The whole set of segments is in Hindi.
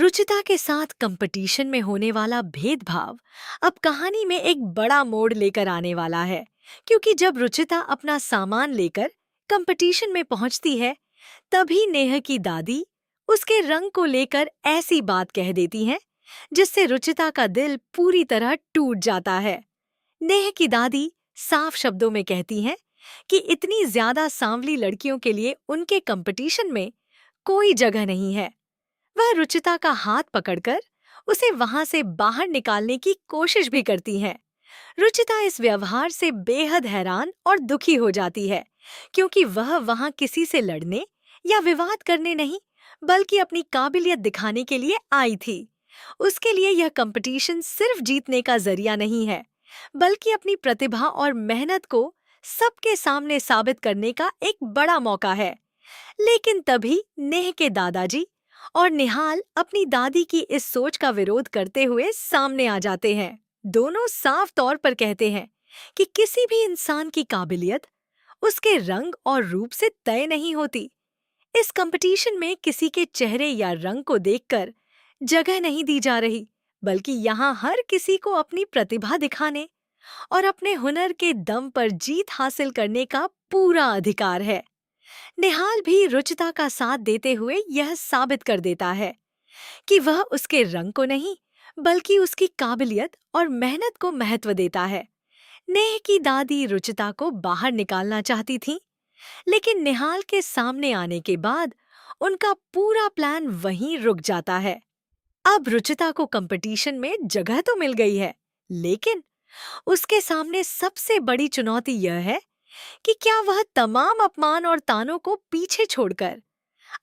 रुचिता के साथ कंपटीशन में होने वाला भेदभाव अब कहानी में एक बड़ा मोड़ लेकर आने वाला है। क्योंकि जब रुचिता अपना सामान लेकर कंपटीशन में पहुंचती है, तभी नेह की दादी उसके रंग को लेकर ऐसी बात कह देती हैं जिससे रुचिता का दिल पूरी तरह टूट जाता है। नेह की दादी साफ शब्दों में कहती हैं कि इतनी ज्यादा सांवली लड़कियों के लिए उनके कंपटीशन में कोई जगह नहीं है। वह रुचिता का हाथ पकड़कर उसे वहां से बाहर निकालने की कोशिश भी करती हैं। रुचिता इस व्यवहार से बेहद हैरान और दुखी हो जाती है, क्योंकि वह वहां किसी से लड़ने या विवाद करने नहीं, बल्कि अपनी काबिलियत दिखाने के लिए आई थी। उसके लिए यह कंपटीशन सिर्फ जीतने का जरिया नहीं है, बल्कि अपनी प्रतिभा और मेहनत को सबके सामने साबित करने का एक बड़ा मौका है। लेकिन तभी नेह के दादाजी और निहाल अपनी दादी की इस सोच का विरोध करते हुए सामने आ जाते हैं। दोनों साफ तौर पर कहते हैं कि किसी भी इंसान की काबिलियत उसके रंग और रूप से तय नहीं होती। इस कंपटीशन में किसी के चेहरे या रंग को देखकर जगह नहीं दी जा रही, बल्कि यहाँ हर किसी को अपनी प्रतिभा दिखाने और अपने हुनर के दम पर जीत हासिल करने का पूरा अधिकार है। निहाल भी रुचिता का साथ देते हुए यह साबित कर देता है कि वह उसके रंग को नहीं, बल्कि उसकी काबिलियत और मेहनत को महत्व देता है। नेह की दादी रुचिता को बाहर निकालना चाहती थी, लेकिन निहाल के सामने आने के बाद उनका पूरा प्लान वहीं रुक जाता है। अब रुचिता को कंपटीशन में जगह तो मिल गई है, लेकिन उसके सामने सबसे बड़ी चुनौती यह है कि क्या वह तमाम अपमान और तानों को पीछे छोड़कर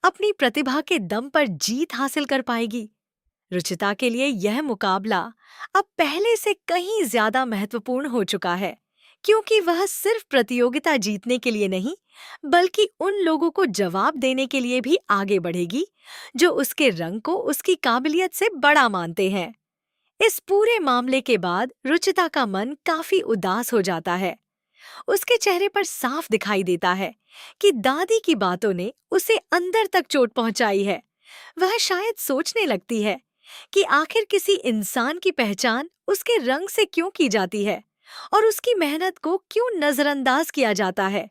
अपनी प्रतिभा के दम पर जीत हासिल कर पाएगी। रुचिता के लिए यह मुकाबला अब पहले से कहीं ज्यादा महत्वपूर्ण हो चुका है, क्योंकि वह सिर्फ प्रतियोगिता जीतने के लिए नहीं, बल्कि उन लोगों को जवाब देने के लिए भी आगे बढ़ेगी जो उसके रंग को उसकी काबिलियत से बड़ा मानते हैं। इस पूरे मामले के बाद रुचिता का मन काफी उदास हो जाता है। उसके चेहरे पर साफ दिखाई देता है कि दादी की बातों ने उसे अंदर तक चोट पहुंचाई है। वह शायद सोचने लगती है कि आखिर किसी इंसान की पहचान उसके रंग से क्यों की जाती है और उसकी मेहनत को क्यों नजरअंदाज किया जाता है।